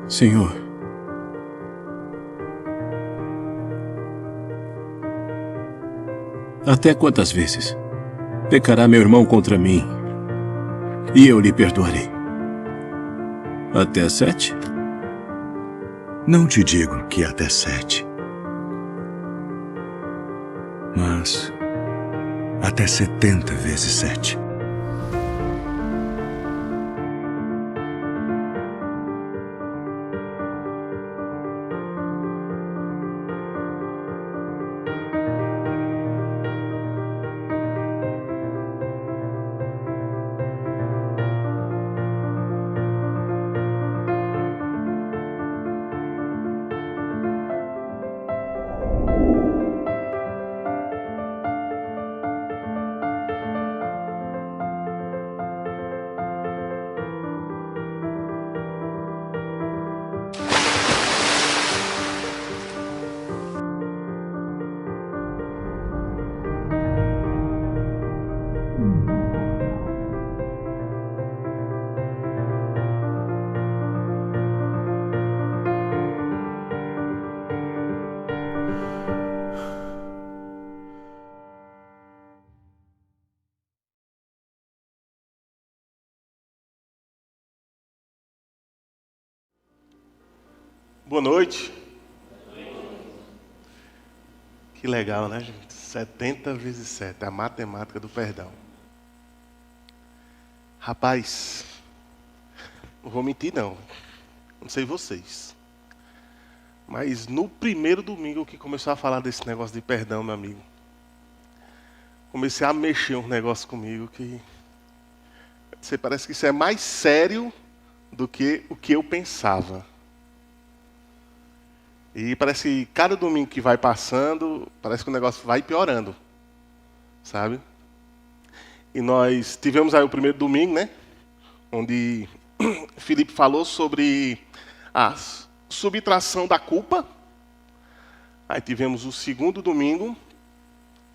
Senhor, até quantas vezes pecará meu irmão contra mim e eu lhe perdoarei? Até 7? Não te digo que até 7. Mas até 70 vezes 7. Boa noite. Que legal, né, gente? 70 vezes 7, a matemática do perdão. Rapaz, não vou mentir não. Não sei vocês. Mas no primeiro domingo que começou a falar desse negócio de perdão, meu amigo, comecei a mexer um negócio comigo que... Você parece que isso é mais sério do que o que eu pensava. E parece que cada domingo que vai passando, parece que o negócio vai piorando, sabe? E nós tivemos aí o primeiro domingo, né? Onde Felipe falou sobre a subtração da culpa. Aí tivemos o segundo domingo,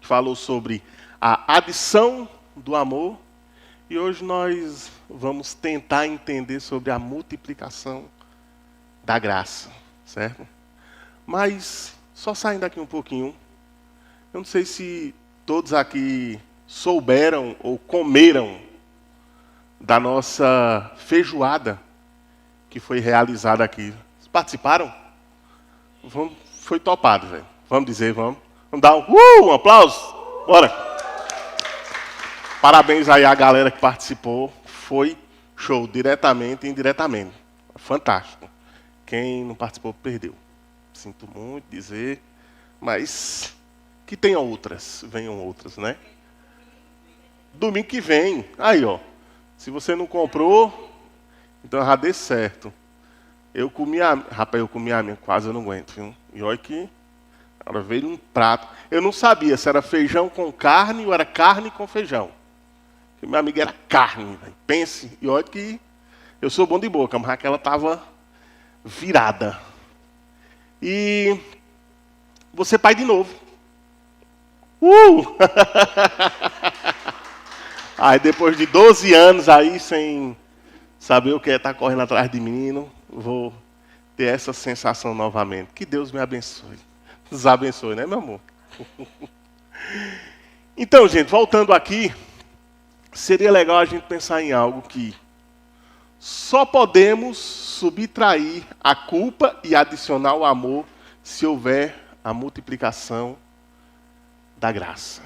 que falou sobre a adição do amor. E hoje nós vamos tentar entender sobre a multiplicação da graça, certo? Mas, só saindo aqui um pouquinho, eu não sei se todos aqui souberam ou comeram da nossa feijoada que foi realizada aqui. Participaram? Foi topado, velho. Vamos dizer, vamos. Vamos dar um aplauso? Bora! Parabéns aí à galera que participou. Foi show, diretamente e indiretamente. Fantástico. Quem não participou, perdeu. Sinto muito dizer, mas que tenham outras, venham outras, né? Domingo que vem, aí ó, se você não comprou, então já dê certo. Eu comi a minha, quase eu não aguento, viu? E olha que ela veio um prato. Eu não sabia se era feijão com carne ou era carne com feijão. Porque minha amiga era carne, véio. Pense, e olha que eu sou bom de boca, mas aquela estava virada. E você pai de novo. Aí depois de 12 anos aí, sem saber o que é estar correndo atrás de menino, vou ter essa sensação novamente. Que Deus me abençoe. Nos abençoe, né, meu amor? Então, gente, voltando aqui, seria legal a gente pensar em algo que só podemos subtrair a culpa e adicionar o amor se houver a multiplicação da graça.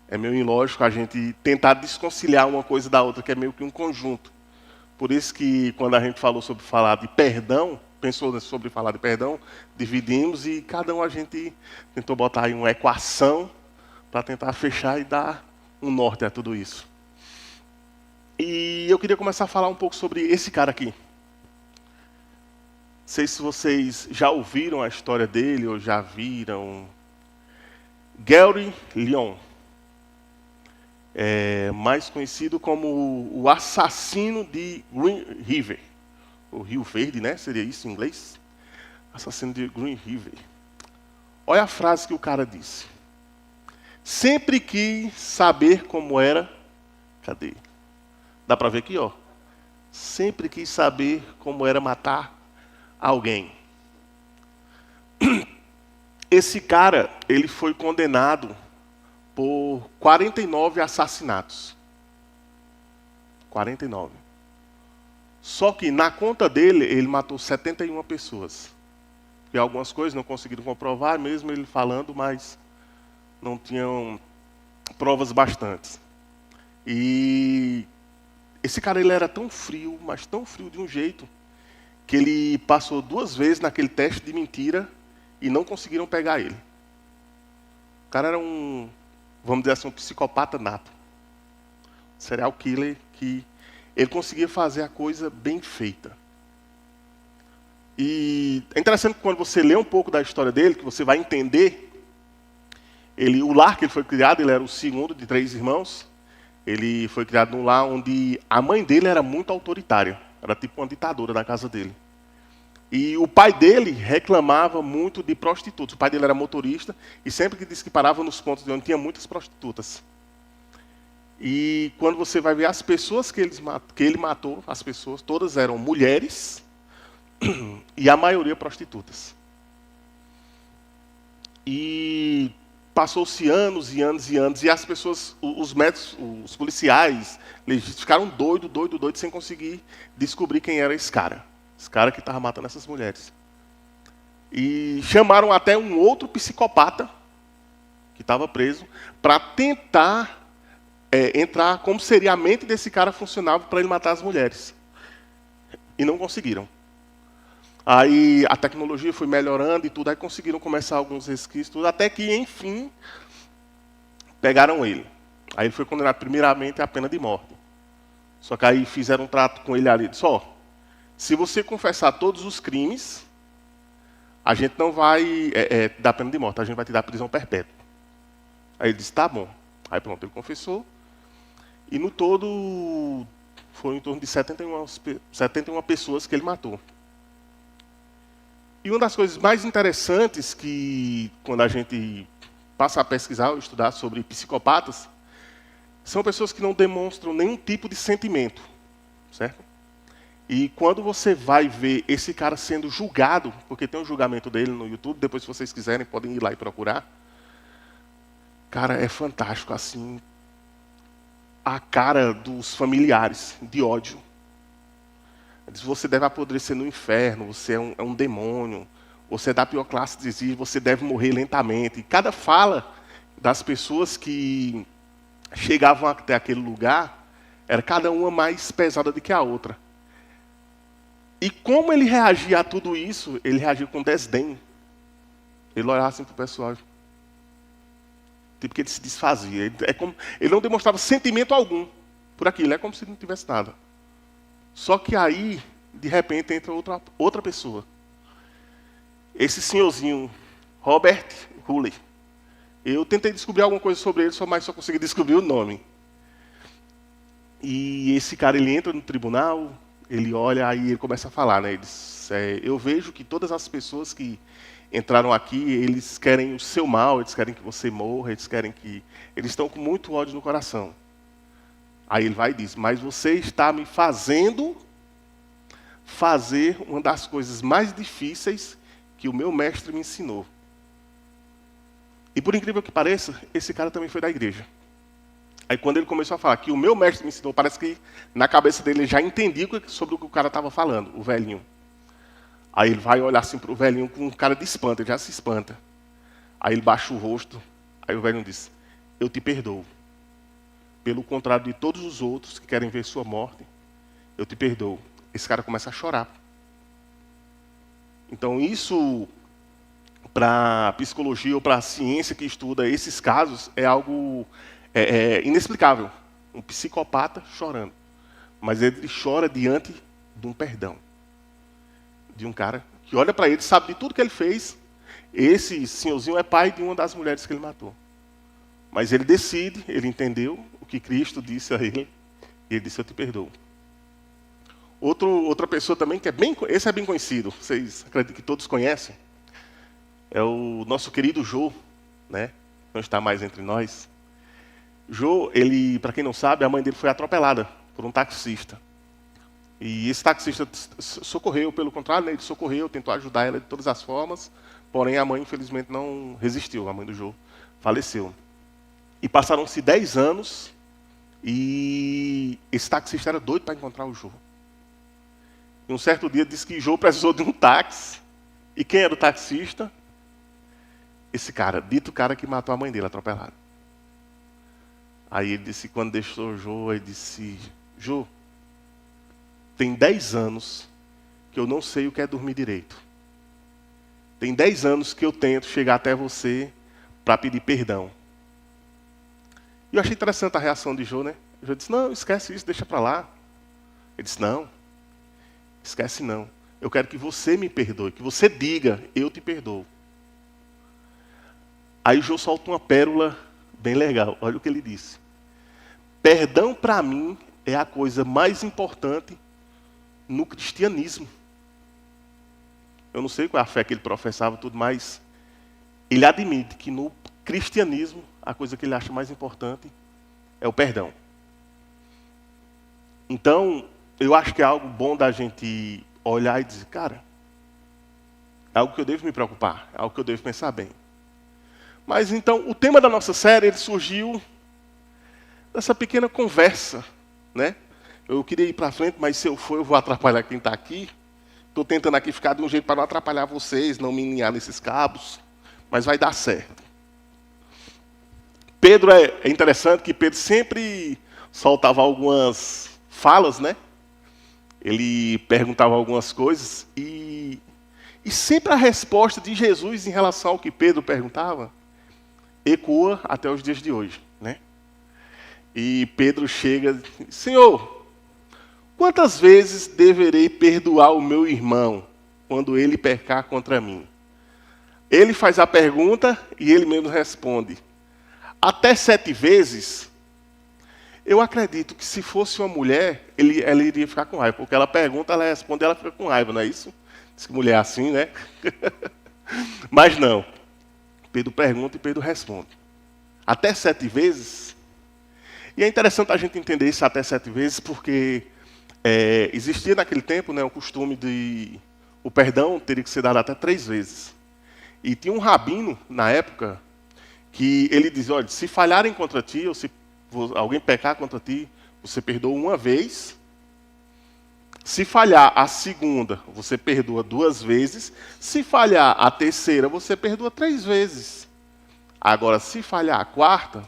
É meio ilógico a gente tentar desconciliar uma coisa da outra, que é meio que um conjunto. Por isso que quando a gente falou sobre falar de perdão, pensou sobre falar de perdão, dividimos e cada um a gente tentou botar aí uma equação para tentar fechar e dar um norte a tudo isso. E eu queria começar a falar um pouco sobre esse cara aqui. Não sei se vocês já ouviram a história dele ou já viram. Gary Leon. Mais conhecido como o assassino de Green River. O Rio Verde, né? Seria isso em inglês? Assassino de Green River. Olha a frase que o cara disse. Sempre quis saber como era... Cadê? Dá para ver aqui, ó. sempre quis saber como era matar alguém. Esse cara, ele foi condenado por 49 assassinatos. 49. Só que na conta dele, ele matou 71 pessoas. E algumas coisas não conseguiram comprovar, mesmo ele falando, mas não tinham provas bastantes. E esse cara, ele era tão frio, mas tão frio de um jeito, que ele passou 2 vezes naquele teste de mentira e não conseguiram pegar ele. O cara era vamos dizer assim, um psicopata nato. Um serial killer que ele conseguia fazer a coisa bem feita. E é interessante que quando você lê um pouco da história dele, que você vai entender, o lar que ele foi criado, ele era o segundo de 3 irmãos. Ele foi criado num lar onde a mãe dele era muito autoritária. Era tipo uma ditadora na casa dele. E o pai dele reclamava muito de prostitutas. O pai dele era motorista e sempre que disse que parava nos pontos de onde tinha muitas prostitutas. E quando você vai ver as pessoas que ele matou, as pessoas todas eram mulheres e a maioria prostitutas. E passou-se anos e anos e anos, e as pessoas, os médicos, os policiais, legistas, ficaram doidos sem conseguir descobrir quem era esse cara que estava matando essas mulheres. E chamaram até um outro psicopata, que estava preso, para tentar entrar como seria a mente desse cara funcionava para ele matar as mulheres. E não conseguiram. Aí a tecnologia foi melhorando e tudo, aí conseguiram começar alguns resquícios, tudo, até que, enfim, pegaram ele. Aí ele foi condenado primeiramente à pena de morte. Só que aí fizeram um trato com ele ali, disse, se você confessar todos os crimes, a gente não vai dar pena de morte, a gente vai te dar prisão perpétua. Aí ele disse, tá bom. Aí pronto, ele confessou. E no todo, foi em torno de 71 pessoas que ele matou. E uma das coisas mais interessantes que, quando a gente passa a pesquisar ou estudar sobre psicopatas, são pessoas que não demonstram nenhum tipo de sentimento, certo? E quando você vai ver esse cara sendo julgado, porque tem um julgamento dele no YouTube, depois se vocês quiserem podem ir lá e procurar, cara, é fantástico, assim, a cara dos familiares de ódio. Você deve apodrecer no inferno, você é um demônio, você é da pior classe de exílio, você deve morrer lentamente. E cada fala das pessoas que chegavam até aquele lugar, era cada uma mais pesada do que a outra. E como ele reagia a tudo isso, ele reagia com desdém. Ele olhava assim para o pessoal. Tipo que ele se desfazia. Ele não demonstrava sentimento algum por aquilo, é como se não tivesse nada. Só que aí, de repente, entra outra pessoa. Esse senhorzinho, Robert Hulley. Eu tentei descobrir alguma coisa sobre ele, mas só consegui descobrir o nome. E esse cara, ele entra no tribunal, ele olha, aí ele começa a falar, né? Ele diz, eu vejo que todas as pessoas que entraram aqui, eles querem o seu mal, eles querem que você morra, eles estão com muito ódio no coração. Aí ele vai e diz, mas você está me fazendo fazer uma das coisas mais difíceis que o meu mestre me ensinou. E por incrível que pareça, esse cara também foi da igreja. Aí quando ele começou a falar que o meu mestre me ensinou, parece que na cabeça dele ele já entendia sobre o que o cara estava falando, o velhinho. Aí ele vai olhar assim para o velhinho com um cara de espanto, ele já se espanta. Aí ele baixa o rosto, aí o velhinho diz, eu te perdoo. Pelo contrário de todos os outros que querem ver sua morte, eu te perdoo. Esse cara começa a chorar. Então isso, para a psicologia ou para a ciência que estuda esses casos, é algo inexplicável. Um psicopata chorando. Mas ele chora diante de um perdão. De um cara que olha para ele, sabe de tudo que ele fez. Esse senhorzinho é pai de uma das mulheres que ele matou. Mas ele decide, ele entendeu o que Cristo disse a ele, e ele disse, eu te perdoo. Outra pessoa também, esse é bem conhecido, vocês acreditam que todos conhecem, é o nosso querido Jô, né? Não está mais entre nós. Jô, para quem não sabe, a mãe dele foi atropelada por um taxista. E esse taxista socorreu, pelo contrário, né, ele socorreu, tentou ajudar ela de todas as formas, porém a mãe, infelizmente, não resistiu, a mãe do Jô faleceu. E passaram-se 10 anos e esse taxista era doido para encontrar o Jô. E um certo dia disse que Jô precisou de um táxi. E quem era o taxista? Esse cara, dito cara que matou a mãe dele, atropelado. Aí ele disse, quando deixou o Jô, ele disse, Jô, tem 10 anos que eu não sei o que é dormir direito. Tem 10 anos que eu tento chegar até você para pedir perdão. E eu achei interessante a reação de Jô, né? Jô disse, não, esquece isso, deixa para lá. Ele disse, não, esquece não. Eu quero que você me perdoe, que você diga, eu te perdoo. Aí Jô solta uma pérola bem legal, olha o que ele disse. Perdão para mim é a coisa mais importante no cristianismo. Eu não sei qual é a fé que ele professava, tudo, mas ele admite que no cristianismo a coisa que ele acha mais importante é o perdão. Então, eu acho que é algo bom da gente olhar e dizer, cara, é algo que eu devo me preocupar, é algo que eu devo pensar bem. Mas então, o tema da nossa série, ele surgiu dessa pequena conversa, né? Eu queria ir para frente, mas se eu for, eu vou atrapalhar quem está aqui. Estou tentando aqui ficar de um jeito para não atrapalhar vocês, não me alinhar nesses cabos, mas vai dar certo. Pedro, é interessante que Pedro sempre soltava algumas falas, né? Ele perguntava algumas coisas e sempre a resposta de Jesus em relação ao que Pedro perguntava ecoa até os dias de hoje, né? E Pedro chega e diz, Senhor, quantas vezes deverei perdoar o meu irmão quando ele pecar contra mim? Ele faz a pergunta e ele mesmo responde. Até 7 vezes? Eu acredito que se fosse uma mulher, ela iria ficar com raiva. Porque ela pergunta, ela responde, ela fica com raiva, não é isso? Diz que mulher é assim, né? Mas não. Pedro pergunta e Pedro responde. Até 7 vezes? E é interessante a gente entender isso até 7 vezes, porque existia naquele tempo, né, o costume de o perdão teria que ser dado até 3 vezes. E tinha um rabino, na época, que ele dizia, olha, se falharem contra ti, ou se alguém pecar contra ti, você perdoa uma vez. Se falhar a segunda, você perdoa 2 vezes. Se falhar a terceira, você perdoa 3 vezes. Agora, se falhar a quarta,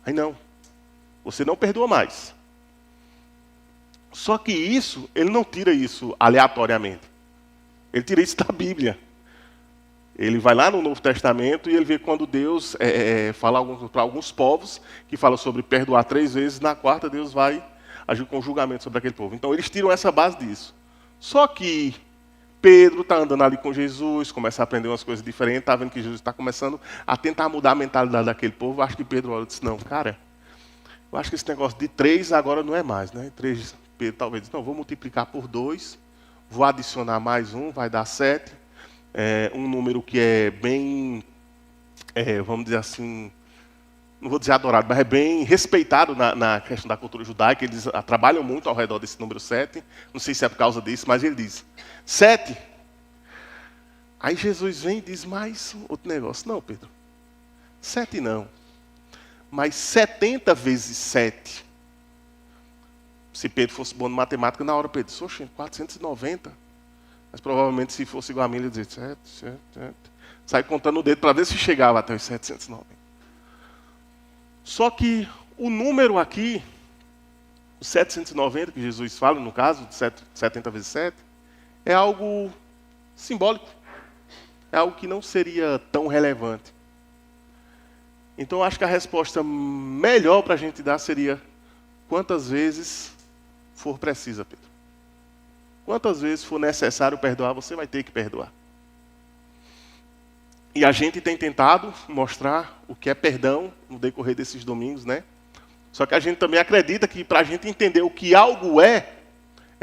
aí não. Você não perdoa mais. Só que isso, ele não tira isso aleatoriamente. Ele tira isso da Bíblia. Ele vai lá no Novo Testamento e ele vê quando Deus fala para alguns povos, que fala sobre perdoar 3 vezes, na quarta Deus vai agir com julgamento sobre aquele povo. Então eles tiram essa base disso. Só que Pedro está andando ali com Jesus, começa a aprender umas coisas diferentes, está vendo que Jesus está começando a tentar mudar a mentalidade daquele povo. Acho que Pedro olha e disse, não, cara, eu acho que esse negócio de 3 agora não é mais, né? 3, Pedro talvez disse, não, vou multiplicar por 2, vou adicionar mais 1, vai dar 7. Um número que é bem, vamos dizer assim, não vou dizer adorado, mas é bem respeitado na questão da cultura judaica. Eles trabalham muito ao redor desse número 7. Não sei se é por causa disso, mas ele diz 7. Aí Jesus vem e diz mais outro negócio. Não, Pedro, 7 não, mas 70 vezes 7. Se Pedro fosse bom em matemática, na hora Pedro disse, oxe, 490. Mas provavelmente se fosse igual a mim, ele ia dizer 7. Sai contando o dedo para ver se chegava até os 790. Só que o número aqui, o 790 que Jesus fala, no caso, de 70 vezes 7, é algo simbólico. É algo que não seria tão relevante. Então, eu acho que a resposta melhor para a gente dar seria quantas vezes for precisa, Pedro. Quantas vezes for necessário perdoar, você vai ter que perdoar. E a gente tem tentado mostrar o que é perdão no decorrer desses domingos, né? Só que a gente também acredita que para a gente entender o que algo é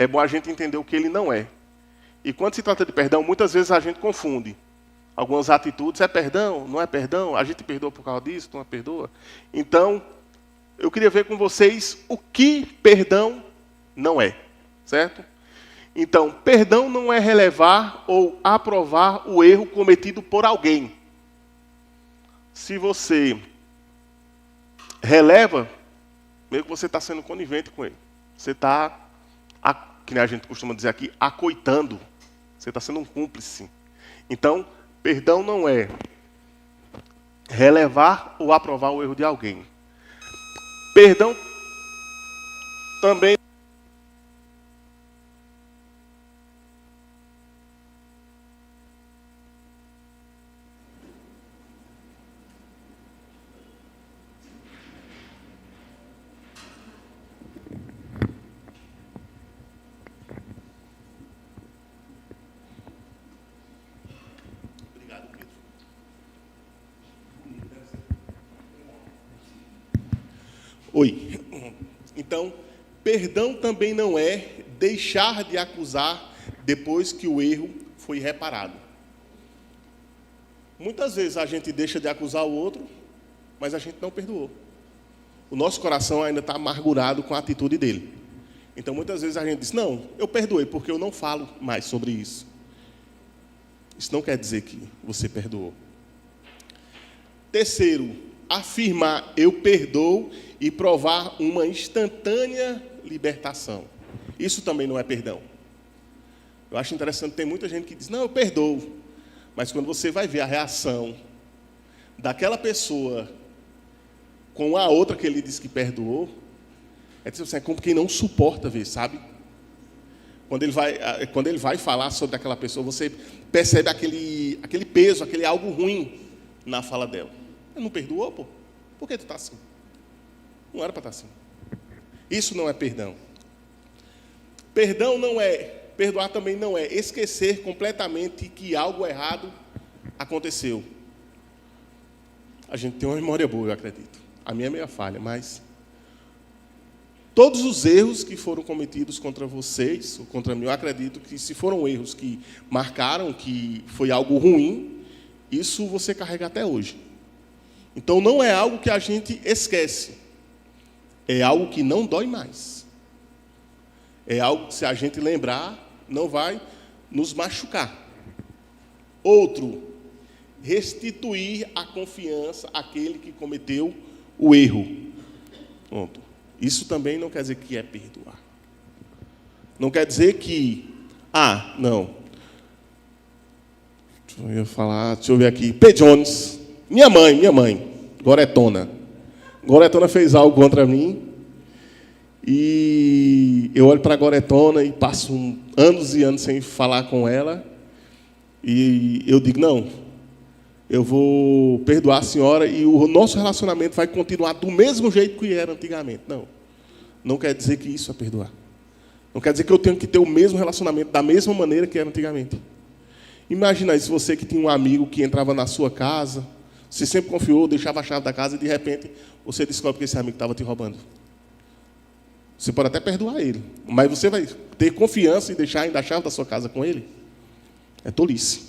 bom a gente entender o que ele não é. E quando se trata de perdão, muitas vezes a gente confunde. Algumas atitudes, é perdão, não é perdão? A gente perdoa por causa disso, não é perdoa? Então, eu queria ver com vocês o que perdão não é. Certo? Então, perdão não é relevar ou aprovar o erro cometido por alguém. Se você releva, meio que você está sendo conivente com ele. Você está, que nem a gente costuma dizer aqui, acoitando. Você está sendo um cúmplice. Então, perdão não é relevar ou aprovar o erro de alguém. Perdão também Oi. Então, perdão também não é deixar de acusar depois que o erro foi reparado. Muitas vezes a gente deixa de acusar o outro, mas a gente não perdoou. O nosso coração ainda está amargurado com a atitude dele. Então, muitas vezes a gente diz, não, eu perdoei porque eu não falo mais sobre isso. Isso não quer dizer que você perdoou. Terceiro, afirmar eu perdoo e provar uma instantânea libertação. Isso também não é perdão. Eu acho interessante, tem muita gente que diz, não, eu perdoo. Mas quando você vai ver a reação daquela pessoa com a outra que ele disse que perdoou, é como quem não suporta ver, sabe? Quando ele vai falar sobre aquela pessoa, você percebe aquele peso, aquele algo ruim na fala dela. Não perdoou, pô? Por que tu está assim? Não era para estar assim. Isso não é perdão. Perdoar também não é esquecer completamente que algo errado aconteceu. A gente tem uma memória boa, eu acredito. A minha é meio falha, mas todos os erros que foram cometidos contra vocês, ou contra mim, eu acredito que se foram erros que marcaram, que foi algo ruim, isso você carrega até hoje. Então, não é algo que a gente esquece. É algo que não dói mais. É algo que, se a gente lembrar, não vai nos machucar. Outro, restituir a confiança àquele que cometeu o erro. Pronto. Isso também não quer dizer que é perdoar. Não quer dizer que, não. Deixa eu ver aqui. P. Jones. Minha mãe, Goretona. Goretona fez algo contra mim. E eu olho para a Goretona e passo anos e anos sem falar com ela. E eu digo, não, eu vou perdoar a senhora e o nosso relacionamento vai continuar do mesmo jeito que era antigamente. Não quer dizer que isso é perdoar. Não quer dizer que eu tenho que ter o mesmo relacionamento da mesma maneira que era antigamente. Imagina aí, se você que tinha um amigo que entrava na sua casa, você sempre confiou, deixava a chave da casa e, de repente, você descobre que esse amigo estava te roubando. Você pode até perdoar ele, mas você vai ter confiança em deixar ainda a chave da sua casa com ele? É tolice,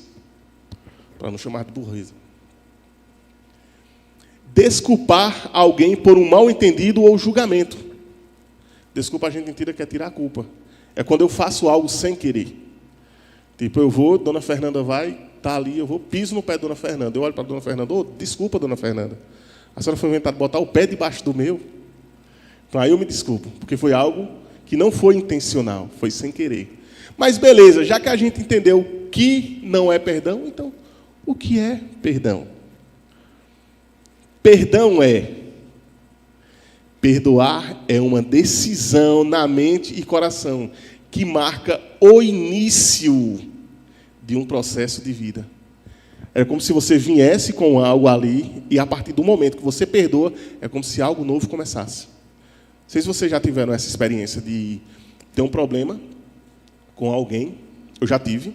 para não chamar de burreza. Desculpar alguém por um mal-entendido ou julgamento. Desculpa, a gente entende que é tirar a culpa. É quando eu faço algo sem querer. Tipo, eu vou, Dona Fernanda vai, está ali, eu vou, piso no pé da Dona Fernanda. Eu olho para a Dona Fernanda, desculpa, Dona Fernanda. A senhora foi inventada de botar o pé debaixo do meu. Então, aí eu me desculpo, porque foi algo que não foi intencional, foi sem querer. Mas beleza, já que a gente entendeu o que não é perdão, então, o que é perdão? Perdoar é uma decisão na mente e coração que marca o início de um processo de vida. É como se você viesse com algo ali e, a partir do momento que você perdoa, é como se algo novo começasse. Não sei se vocês já tiveram essa experiência de ter um problema com alguém. Eu já tive.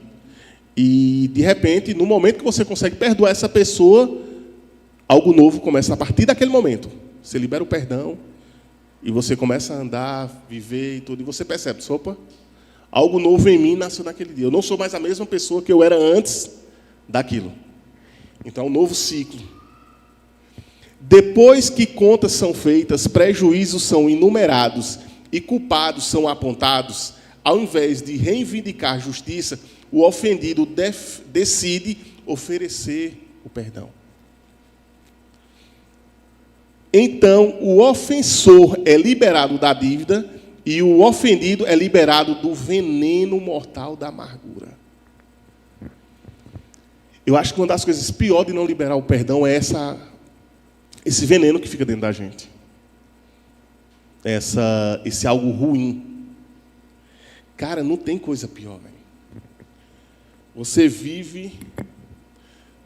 E, de repente, no momento que você consegue perdoar essa pessoa, algo novo começa a partir daquele momento. Você libera o perdão e você começa a andar, viver e tudo. E você percebe, opa, algo novo em mim nasceu naquele dia. Eu não sou mais a mesma pessoa que eu era antes daquilo. Então, é um novo ciclo. Depois que contas são feitas, prejuízos são enumerados e culpados são apontados, ao invés de reivindicar justiça, o ofendido decide oferecer o perdão. Então, o ofensor é liberado da dívida e o ofendido é liberado do veneno mortal da amargura. Eu acho que uma das coisas piores de não liberar o perdão é esse veneno que fica dentro da gente. Esse algo ruim. Cara, não tem coisa pior, velho. Você vive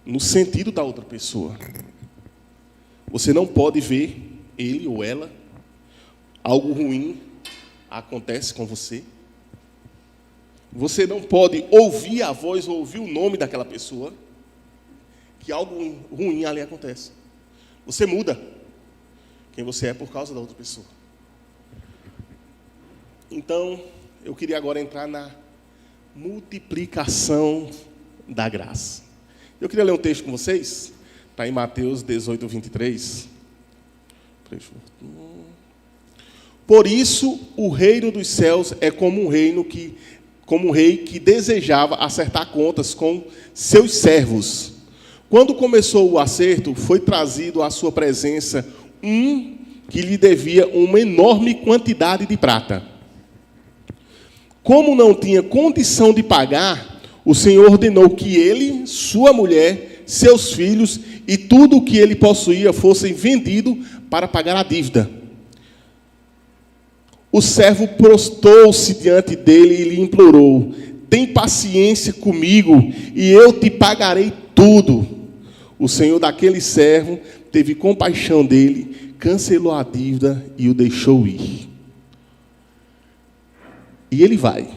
no sentido da outra pessoa. Você não pode ver ele ou ela. Algo ruim acontece com você. Você não pode ouvir a voz ou ouvir o nome daquela pessoa. Que algo ruim ali acontece. Você muda quem você é por causa da outra pessoa. Então, eu queria agora entrar na multiplicação da graça. Eu queria ler um texto com vocês. Está em Mateus 18, 23. Por isso, o reino dos céus é como um rei que desejava acertar contas com seus servos. Quando começou o acerto, foi trazido à sua presença um que lhe devia uma enorme quantidade de prata. Como não tinha condição de pagar, o Senhor ordenou que ele, sua mulher, seus filhos e tudo o que ele possuía fossem vendidos para pagar a dívida. O servo prostou-se diante dele e lhe implorou: tem paciência comigo e eu te pagarei tudo. O senhor daquele servo teve compaixão dele, cancelou a dívida e o deixou ir. E ele vai.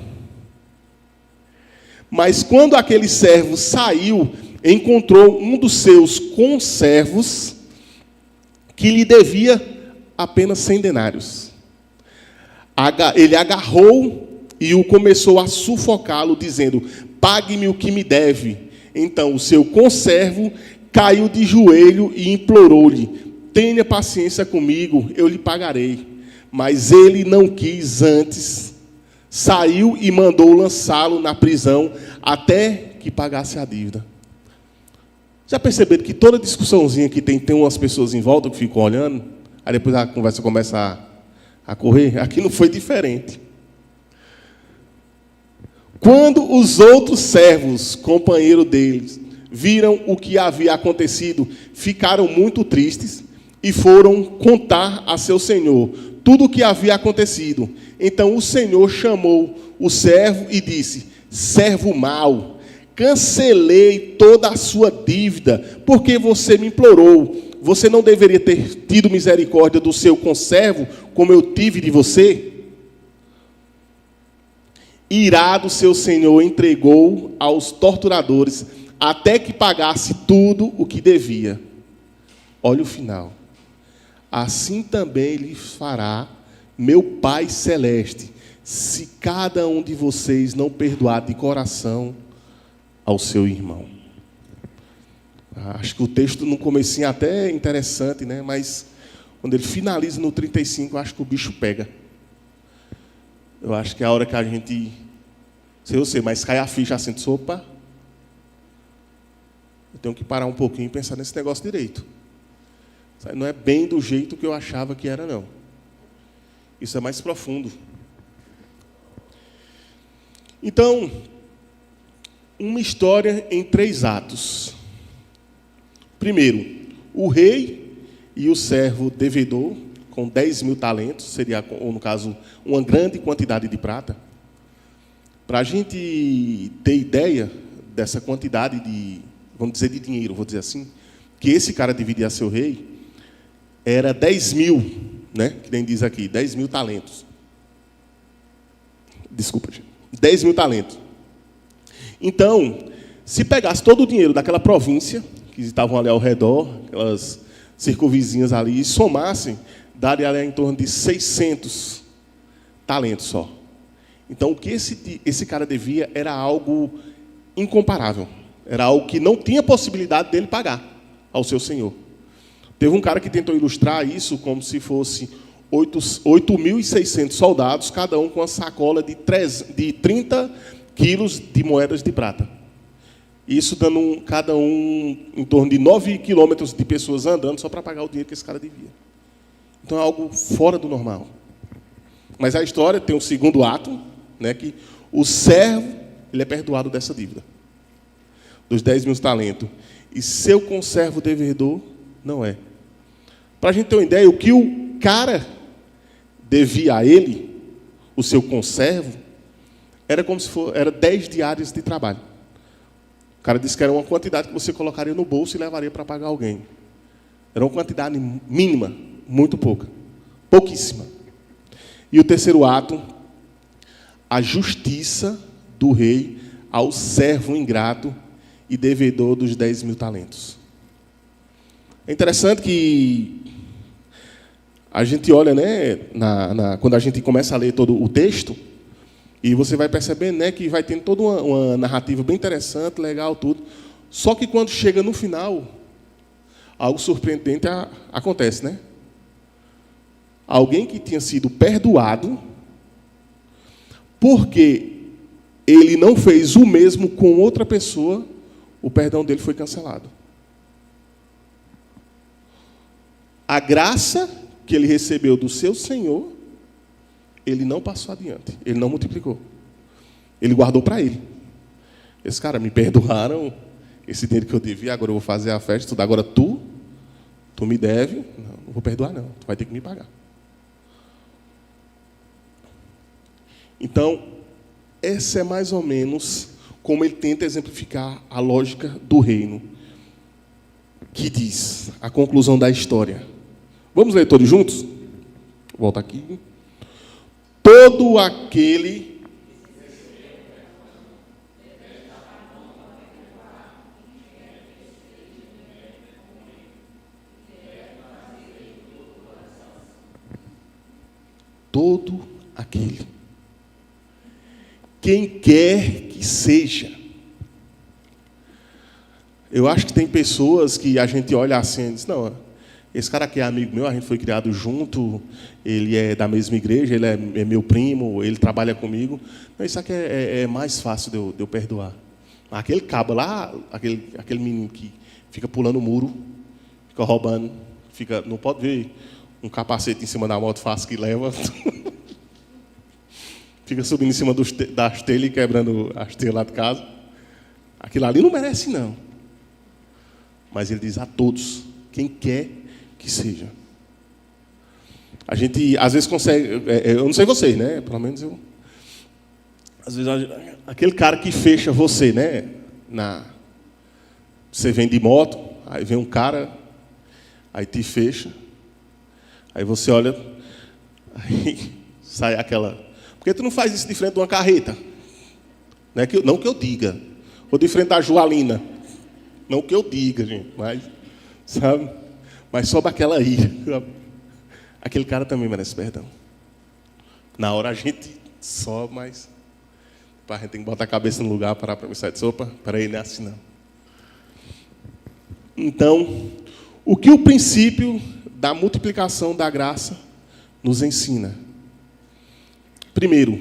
Mas quando aquele servo saiu, encontrou um dos seus conservos que lhe devia apenas 100 denários. Ele agarrou e o começou a sufocá-lo, dizendo: pague-me o que me deve. Então o seu conservo caiu de joelho e implorou-lhe: tenha paciência comigo, eu lhe pagarei. Mas ele não quis, antes saiu e mandou lançá-lo na prisão até que pagasse a dívida. Já perceberam que toda discussãozinha que tem umas pessoas em volta que ficam olhando, aí depois a conversa começa a correr? Aqui não foi diferente. Quando os outros servos, companheiros deles, viram o que havia acontecido, ficaram muito tristes e foram contar a seu senhor tudo o que havia acontecido. Então o senhor chamou o servo e disse: servo mau, cancelei toda a sua dívida, porque você me implorou. Você não deveria ter tido misericórdia do seu conservo, como eu tive de você? Irado, seu senhor entregou aos torturadores, até que pagasse tudo o que devia. Olha o final. Assim também lhes fará meu Pai Celeste, se cada um de vocês não perdoar de coração ao seu irmão. Acho que o texto no comecinho até é interessante, né? Mas quando ele finaliza no 35, eu acho que o bicho pega. Eu acho que é a hora que a gente, sei você, mas cai a ficha assim, opa, eu tenho que parar um pouquinho e pensar nesse negócio direito. Não é bem do jeito que eu achava que era, não. Isso é mais profundo. Então, uma história em 3 atos. Primeiro, o rei e o servo devedor, com 10.000 talentos, seria, ou no caso, uma grande quantidade de prata. Para a gente ter ideia dessa quantidade de, vamos dizer, de dinheiro, vou dizer assim, que esse cara dividia a seu rei, era 10.000, né? Que nem diz aqui, 10.000 talentos. Desculpa, gente. 10.000 talentos. Então, se pegasse todo o dinheiro daquela província, que estavam ali ao redor, aquelas circunvizinhas ali, e somassem, daria ali em torno de 600 talentos só. Então, o que esse cara devia era algo incomparável. Era algo que não tinha possibilidade dele pagar ao seu senhor. Teve um cara que tentou ilustrar isso como se fosse 8.600 soldados, cada um com uma sacola de 30 quilos de moedas de prata. Isso dando cada um em torno de 9 quilômetros de pessoas andando só para pagar o dinheiro que esse cara devia. Então é algo fora do normal. Mas a história tem um segundo ato, né, que o servo ele é perdoado dessa dívida, dos 10.000 talentos. E seu conservo devedor não é. Para a gente ter uma ideia, o que o cara devia a ele, o seu conservo, era como se fosse, era 10 diárias de trabalho. O cara disse que era uma quantidade que você colocaria no bolso e levaria para pagar alguém. Era uma quantidade mínima, muito pouca, pouquíssima. E o terceiro ato, a justiça do rei ao servo ingrato e devedor dos 10.000 talentos. É interessante que a gente olha, né, quando a gente começa a ler todo o texto, e você vai percebendo, né, que vai tendo toda uma narrativa bem interessante, legal, tudo. Só que quando chega no final, algo surpreendente acontece, né? Alguém que tinha sido perdoado, porque ele não fez o mesmo com outra pessoa, o perdão dele foi cancelado. A graça que ele recebeu do seu Senhor, ele não passou adiante, ele não multiplicou. Ele guardou para ele. Esse cara, me perdoaram esse dinheiro que eu devia, agora eu vou fazer a festa, tudo. Agora tu me deve, não vou perdoar não, tu vai ter que me pagar. Então, essa é mais ou menos como ele tenta exemplificar a lógica do reino, que diz a conclusão da história. Vamos ler todos juntos? Volta aqui. Todo aquele quem quer que seja. Eu acho que tem pessoas que a gente olha assim e diz, não, esse cara aqui é amigo meu, a gente foi criado junto, ele é da mesma igreja, ele é meu primo, ele trabalha comigo. Não, isso aqui é mais fácil de eu perdoar. Aquele cabo lá, aquele menino que fica pulando o muro, fica roubando, não pode ver um capacete em cima da moto fácil que leva. Fica subindo em cima das telhas e quebrando as telhas lá de casa. Aquilo ali não merece, não. Mas ele diz a todos, quem quer que seja. A gente, às vezes, consegue... eu não sei vocês, né? Pelo menos eu... Às vezes, aquele cara que fecha você, né? Você vem de moto, aí vem um cara, aí te fecha, aí você olha, aí sai aquela... Por que tu não faz isso de frente de uma carreta? Não que eu diga. Ou de frente da Joalina. Não que eu diga, gente. Mas, sabe? Mas sob aquela ira. Aquele cara também merece perdão. Na hora a gente sobe, mas... A gente tem que botar a cabeça no lugar, parar para pensar. Opa, peraí, não é assim não. Então, o que o princípio da multiplicação da graça nos ensina? Primeiro,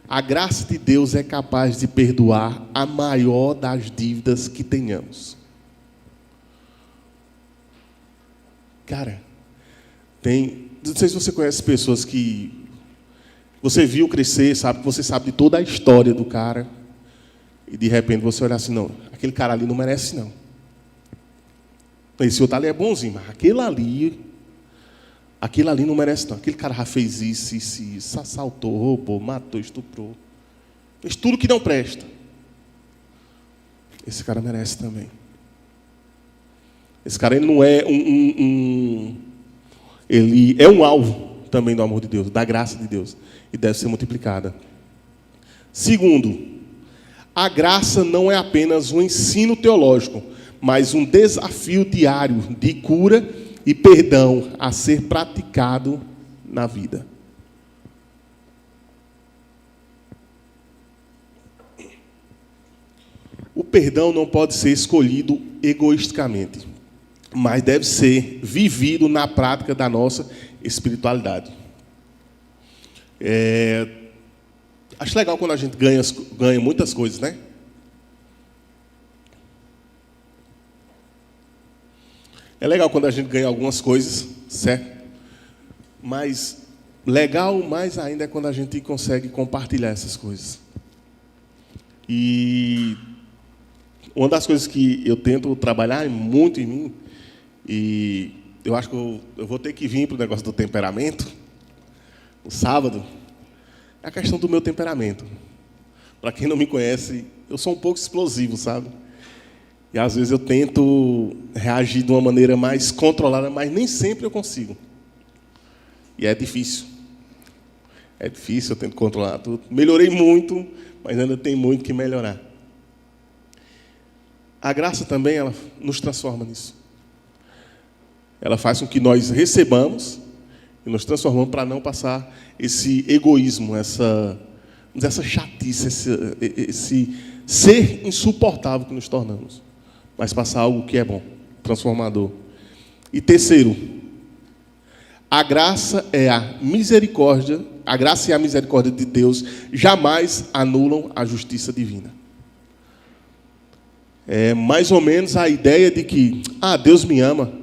a graça de Deus é capaz de perdoar a maior das dívidas que tenhamos. Cara, não sei se você conhece pessoas que você viu crescer, sabe, você sabe de toda a história do cara, e de repente você olha assim, não, aquele cara ali não merece não. Esse outro ali é bonzinho, mas aquele ali não merece não. Aquele cara já fez isso, assaltou, roubou, matou, estuprou. Fez tudo que não presta. Esse cara merece também. Esse cara ele não é ele é um alvo também do amor de Deus, da graça de Deus, e deve ser multiplicada. Segundo, a graça não é apenas um ensino teológico, mas um desafio diário de cura e perdão a ser praticado na vida. O perdão não pode ser escolhido egoisticamente, mas deve ser vivido na prática da nossa espiritualidade. Acho legal quando a gente ganha muitas coisas, né? É legal quando a gente ganha algumas coisas, certo? Mas legal mais ainda é quando a gente consegue compartilhar essas coisas. E uma das coisas que eu tento trabalhar muito em mim, e eu acho que eu vou ter que vir para o negócio do temperamento, no sábado, é a questão do meu temperamento. Para quem não me conhece, eu sou um pouco explosivo, sabe? E às vezes eu tento reagir de uma maneira mais controlada, mas nem sempre eu consigo. E é difícil. É difícil, eu tento controlar tudo. Melhorei muito, mas ainda tem muito que melhorar. A graça também, ela nos transforma nisso. Ela faz com que nós recebamos e nos transformamos para não passar esse egoísmo, essa chatice, esse ser insuportável que nos tornamos. Mas passar algo que é bom, transformador. E terceiro, a graça e a misericórdia de Deus jamais anulam a justiça divina. É mais ou menos a ideia de que, Deus me ama.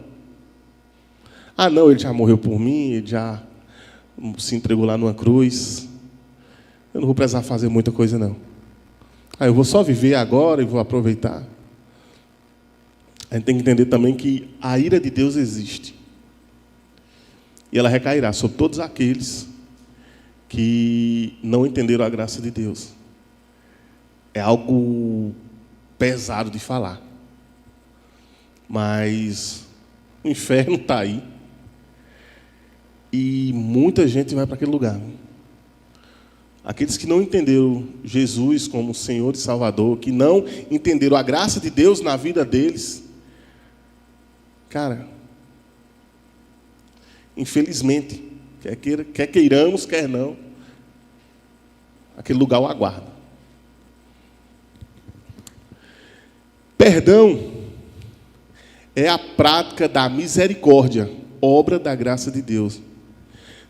Não, Ele já morreu por mim, Ele já se entregou lá numa cruz. Eu não vou precisar fazer muita coisa, não. Eu vou só viver agora e vou aproveitar. A gente tem que entender também que a ira de Deus existe. E ela recairá sobre todos aqueles que não entenderam a graça de Deus. É algo pesado de falar. Mas o inferno está aí. E muita gente vai para aquele lugar. Aqueles que não entenderam Jesus como Senhor e Salvador, que não entenderam a graça de Deus na vida deles, cara, infelizmente, quer queiramos, quer não, aquele lugar o aguarda. Perdão é a prática da misericórdia, obra da graça de Deus.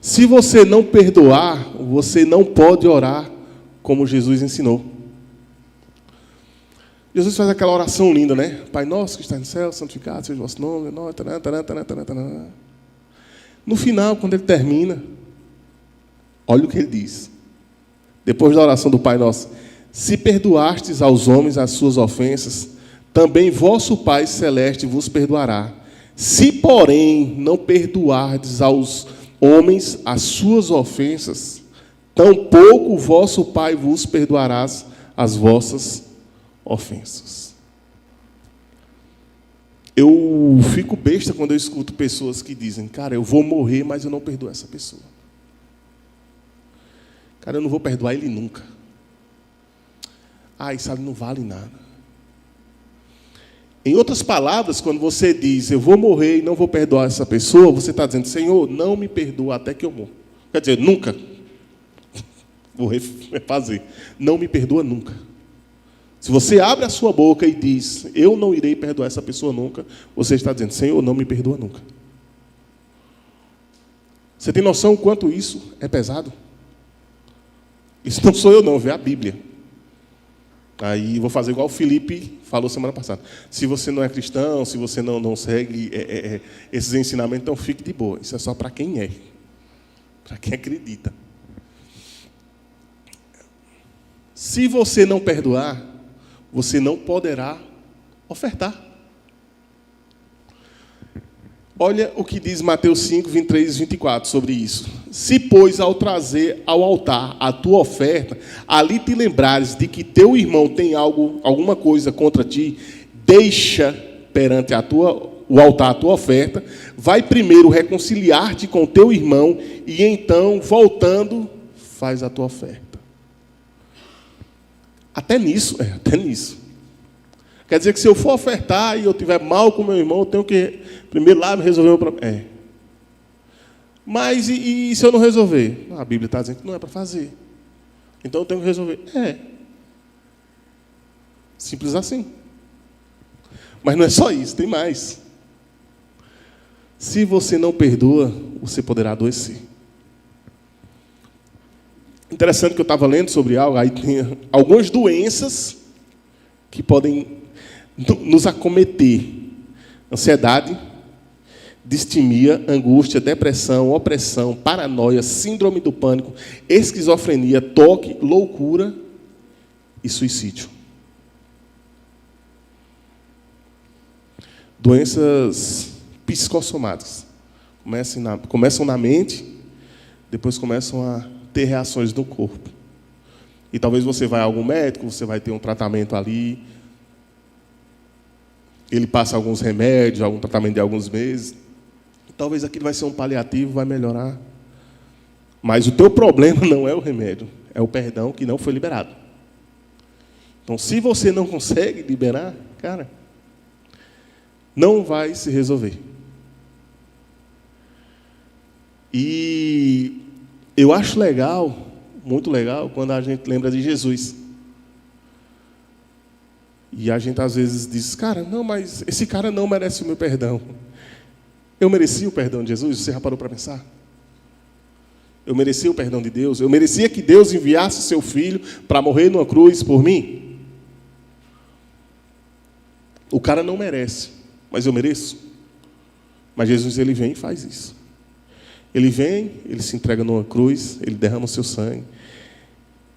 Se você não perdoar, você não pode orar como Jesus ensinou. Jesus faz aquela oração linda, né? Pai nosso que está no céu, santificado seja o vosso nome. No final, quando ele termina, olha o que ele diz. Depois da oração do Pai Nosso: se perdoastes aos homens as suas ofensas, também vosso Pai Celeste vos perdoará. Se, porém, não perdoardes aos homens as suas ofensas, tampouco o vosso Pai vos perdoará as vossas ofensas. Eu fico besta quando eu escuto pessoas que dizem: cara, eu vou morrer, mas eu não perdoo essa pessoa. Cara, eu não vou perdoar ele nunca. Isso ali não vale nada. Em outras palavras, quando você diz: eu vou morrer e não vou perdoar essa pessoa, você está dizendo: Senhor, não me perdoa até que eu morra. Quer dizer, nunca. Vou refazer. Não me perdoa nunca. Se você abre a sua boca e diz: eu não irei perdoar essa pessoa nunca, você está dizendo: Senhor, não me perdoa nunca. Você tem noção o quanto isso é pesado? Isso não sou eu não, vê a Bíblia. Aí vou fazer igual o Felipe falou semana passada. Se você não é cristão, se você não segue esses ensinamentos, então fique de boa. Isso é só para quem é. Para quem acredita. Se você não perdoar, você não poderá ofertar. Olha o que diz Mateus 5, 23 e 24 sobre isso. Se, pois, ao trazer ao altar a tua oferta, ali te lembrares de que teu irmão tem alguma coisa contra ti, deixa perante o altar a tua oferta, vai primeiro reconciliar-te com teu irmão e então, voltando, faz a tua oferta. Até nisso. Quer dizer que se eu for ofertar e eu tiver mal com meu irmão, eu tenho que primeiro lá resolver o problema. Mas e se eu não resolver? A Bíblia está dizendo que não é para fazer. Então eu tenho que resolver. Simples assim. Mas não é só isso, tem mais. Se você não perdoa, você poderá adoecer. Interessante que eu estava lendo sobre algo, aí tem algumas doenças que podem nos acometer. Ansiedade, distimia, angústia, depressão, opressão, paranoia, síndrome do pânico, esquizofrenia, toque, loucura e suicídio. Doenças psicossomáticas. Começam na mente, depois começam a ter reações no corpo. E talvez você vá a algum médico, você vai ter um tratamento ali, ele passa alguns remédios, algum tratamento de alguns meses. Talvez aquilo vai ser um paliativo, vai melhorar. Mas o teu problema não é o remédio, é o perdão que não foi liberado. Então, se você não consegue liberar, cara, não vai se resolver. E eu acho legal, muito legal, quando a gente lembra de Jesus. E a gente às vezes diz, cara, não, mas esse cara não merece o meu perdão. Eu merecia o perdão de Jesus? Você já parou para pensar? Eu merecia o perdão de Deus? Eu merecia que Deus enviasse seu filho para morrer numa cruz por mim? O cara não merece, mas eu mereço. Mas Jesus, ele vem e faz isso. Ele vem, ele se entrega numa cruz, ele derrama o seu sangue.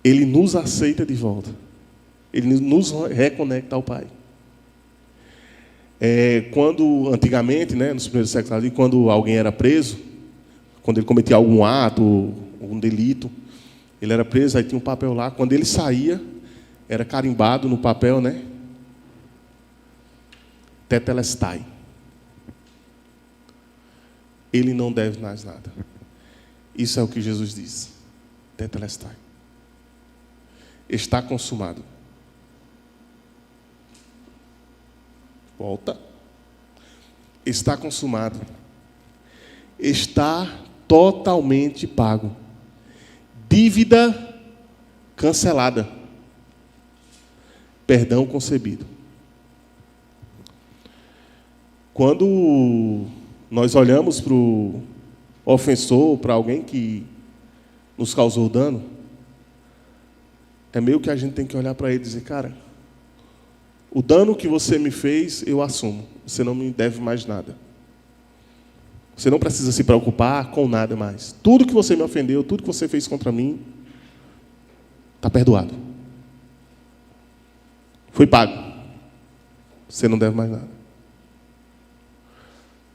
Ele nos aceita de volta. Ele nos reconecta ao Pai. Quando, antigamente, nos primeiros séculos ali, quando alguém era preso, quando ele cometia algum ato, algum delito, ele era preso, aí tinha um papel lá. Quando ele saía, era carimbado no papel, Tetelestai. Ele não deve mais nada. Isso é o que Jesus diz. Tetelestai. Está consumado. Volta. Está consumado. Está totalmente pago. Dívida cancelada. Perdão concebido. Quando nós olhamos para o ofensor, para alguém que nos causou dano, é meio que a gente tem que olhar para ele e dizer, cara, o dano que você me fez, eu assumo. Você não me deve mais nada. Você não precisa se preocupar com nada mais. Tudo que você me ofendeu, tudo que você fez contra mim, está perdoado. Foi pago. Você não deve mais nada.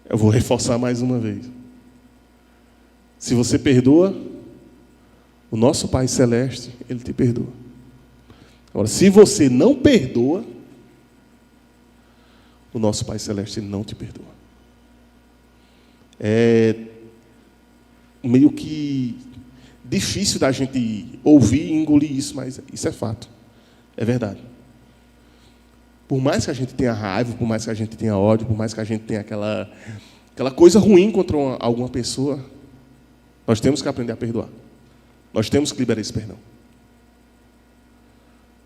Eu vou reforçar mais uma vez. Se você perdoa, o nosso Pai Celeste, Ele te perdoa. Agora, se você não perdoa, o nosso Pai Celeste, Ele não te perdoa. É meio que difícil da gente ouvir e engolir isso, mas isso é fato. É verdade. Por mais que a gente tenha raiva, por mais que a gente tenha ódio, por mais que a gente tenha aquela coisa ruim contra alguma pessoa, nós temos que aprender a perdoar. Nós temos que liberar esse perdão.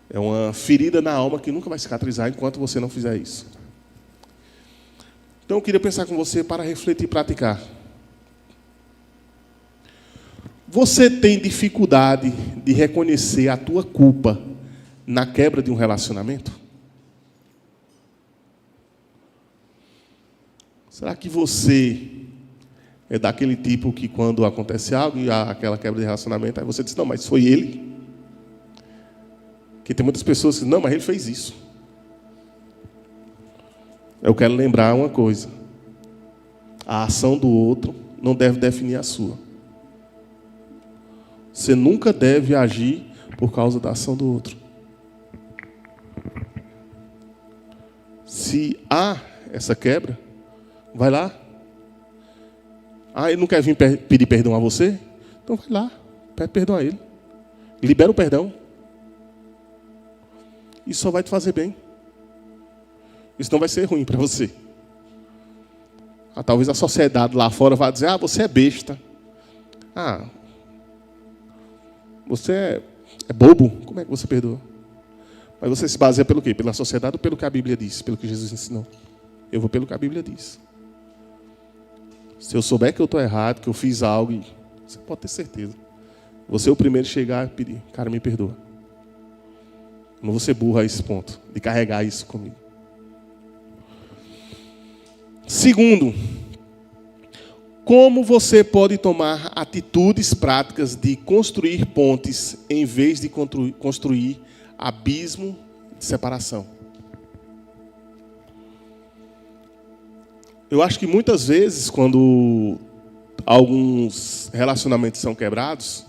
É uma ferida na alma que nunca vai cicatrizar enquanto você não fizer isso. Então eu queria pensar com você para refletir e praticar. Você tem dificuldade de reconhecer a tua culpa na quebra de um relacionamento? Será que você é daquele tipo que quando acontece algo e há aquela quebra de relacionamento, aí você diz, não, mas foi ele? Porque tem muitas pessoas que dizem, não, mas ele fez isso. Eu quero lembrar uma coisa. A ação do outro não deve definir a sua. Você nunca deve agir por causa da ação do outro. Se há essa quebra, vai lá. Ele não quer vir pedir perdão a você? Então vai lá, pede perdão a ele. Libera o perdão. Isso só vai te fazer bem. Isso não vai ser ruim para você. Talvez a sociedade lá fora vá dizer, você é besta. Você é bobo. Como é que você perdoa? Mas você se baseia pelo quê? Pela sociedade ou pelo que a Bíblia diz? Pelo que Jesus ensinou? Eu vou pelo que a Bíblia diz. Se eu souber que eu estou errado, que eu fiz algo, você pode ter certeza. Você é o primeiro a chegar e pedir, cara, me perdoa. Não vou ser burro a esse ponto, de carregar isso comigo. Segundo, como você pode tomar atitudes práticas de construir pontes em vez de construir abismo de separação? Eu acho que muitas vezes, quando alguns relacionamentos são quebrados,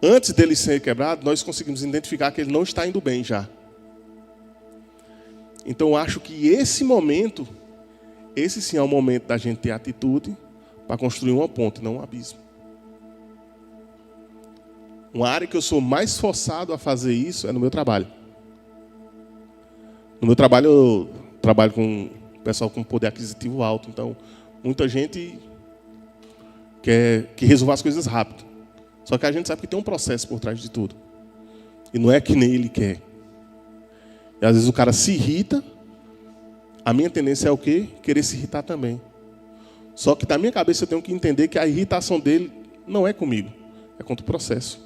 antes dele ser quebrado, nós conseguimos identificar que ele não está indo bem já. Então, eu acho que esse momento, esse sim é o momento da gente ter atitude para construir uma ponte, não um abismo. Uma área que eu sou mais forçado a fazer isso é no meu trabalho. No meu trabalho, eu trabalho com pessoal com poder aquisitivo alto. Então, muita gente quer que resolva as coisas rápido. Só que a gente sabe que tem um processo por trás de tudo. E não é que nem ele quer. E às vezes o cara se irrita. A minha tendência é o quê? Querer se irritar também. Só que da minha cabeça eu tenho que entender que a irritação dele não é comigo. É contra o processo.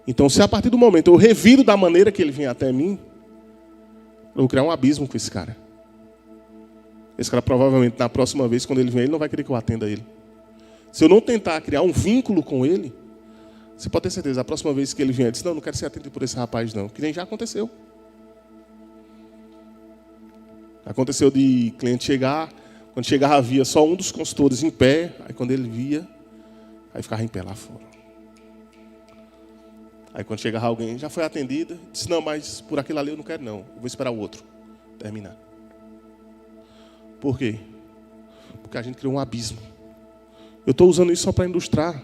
Então, se a partir do momento eu reviro da maneira que ele vem até mim, eu vou criar um abismo com esse cara. Esse cara provavelmente, na próxima vez, quando ele vier, ele não vai querer que eu atenda ele. Se eu não tentar criar um vínculo com ele, você pode ter certeza, a próxima vez que ele vier, ele diz, não quero ser atendido por esse rapaz, não. Que nem já aconteceu. Aconteceu de cliente chegar, quando chegava havia só um dos consultores em pé, aí quando ele via, aí ficava em pé lá fora. Aí quando chegava alguém, já foi atendida, disse, não, mas por aquilo ali eu não quero não, eu vou esperar o outro terminar. Por quê? Porque a gente criou um abismo. Eu estou usando isso só para ilustrar,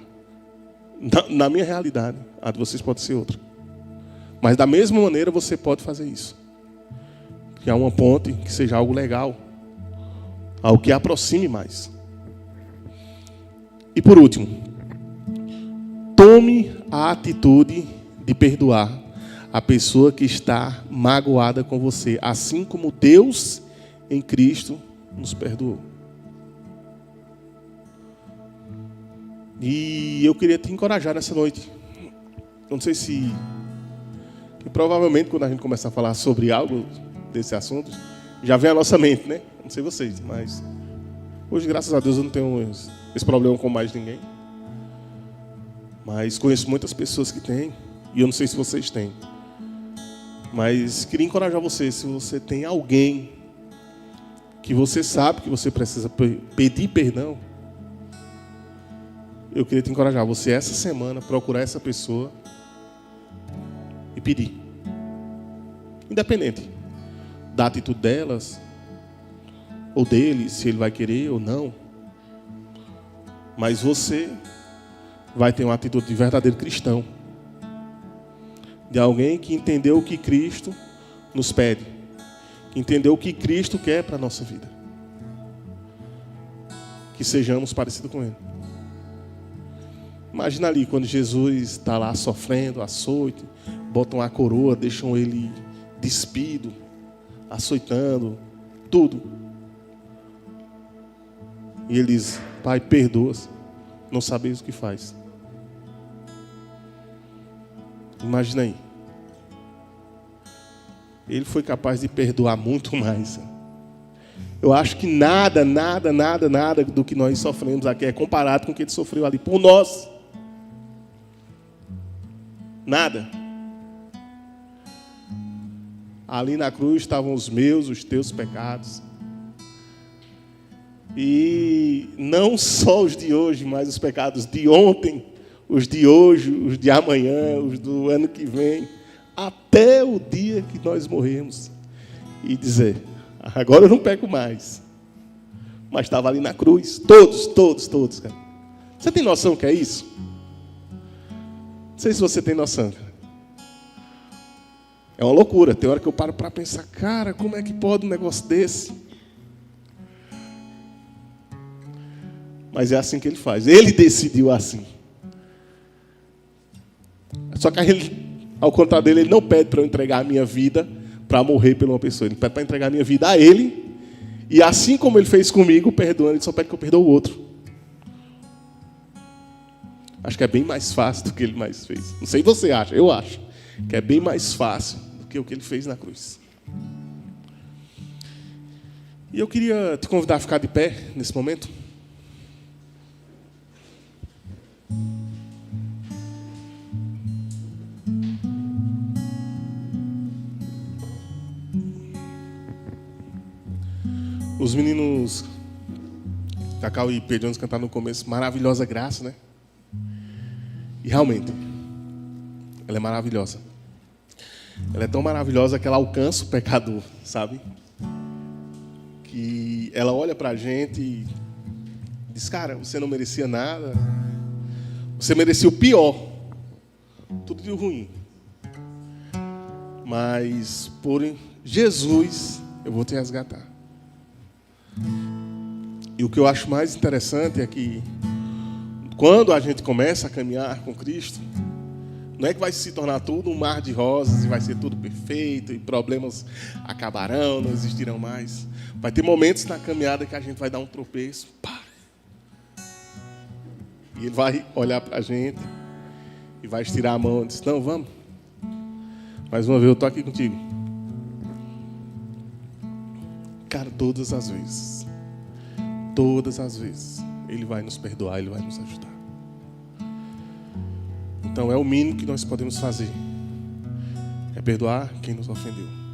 na minha realidade, a de vocês pode ser outra. Mas da mesma maneira você pode fazer isso. Criar uma ponte que seja algo legal, algo que aproxime mais. E por último, tome a atitude de perdoar a pessoa que está magoada com você, assim como Deus em Cristo nos perdoou. E eu queria te encorajar nessa noite. Não sei se... provavelmente quando a gente começar a falar sobre algo desse assunto, já vem à nossa mente, né? Não sei vocês, mas... hoje, graças a Deus, eu não tenho esse problema com mais ninguém. Mas conheço muitas pessoas que têm. E eu não sei se vocês têm. Mas queria encorajar você, se você tem alguém que você sabe que você precisa pedir perdão, eu queria te encorajar, você essa semana procurar essa pessoa e pedir. Independente da atitude delas ou dele, se ele vai querer ou não. Mas você vai ter uma atitude de verdadeiro cristão. De alguém que entendeu o que Cristo nos pede. Que entendeu o que Cristo quer para a nossa vida. Que sejamos parecidos com Ele. Imagina ali, quando Jesus está lá sofrendo, açoite, botam a coroa, deixam ele despido, açoitando, tudo. E ele diz, Pai, perdoa-se, não sabeis o que faz. Imagina aí. Ele foi capaz de perdoar muito mais. Eu acho que nada do que nós sofremos aqui é comparado com o que ele sofreu ali por nós. Nada. Ali na cruz estavam os meus, os teus pecados. E não só os de hoje, mas os pecados de ontem, os de hoje, os de amanhã, os do ano que vem, até o dia que nós morremos. E dizer, agora eu não peco mais. Mas estava ali na cruz, todos, cara. Você tem noção que é isso? Não sei se você tem noção. É uma loucura. Tem hora que eu paro para pensar, cara, como é que pode um negócio desse? Mas é assim que ele faz. Ele decidiu assim. Só que ele, ao contrário dele, ele não pede para eu entregar a minha vida para morrer por uma pessoa. Ele pede para entregar a minha vida a ele E assim como ele fez comigo, perdoando, ele só pede que eu perdoe o outro. Acho que é bem mais fácil do que ele mais fez. Não sei se você acha, eu acho que é bem mais fácil do que o que ele fez na cruz. E eu queria te convidar a ficar de pé nesse momento. Os meninos Cacau e Pedro cantaram no começo Maravilhosa Graça, né? E realmente, ela é maravilhosa. Ela é tão maravilhosa que ela alcança o pecador, sabe? Que ela olha pra gente e diz, cara, você não merecia nada. Você merecia o pior. Tudo de ruim. Mas por Jesus eu vou te resgatar. E o que eu acho mais interessante é que quando a gente começa a caminhar com Cristo, não é que vai se tornar tudo um mar de rosas e vai ser tudo perfeito e problemas acabarão, não existirão mais. Vai ter momentos na caminhada que a gente vai dar um tropeço, pá. E Ele vai olhar para a gente e vai estirar a mão e dizer, não, vamos. Mais uma vez eu estou aqui contigo. Cara, todas as vezes, Ele vai nos perdoar, Ele vai nos ajudar. Então é o mínimo que nós podemos fazer. É perdoar quem nos ofendeu.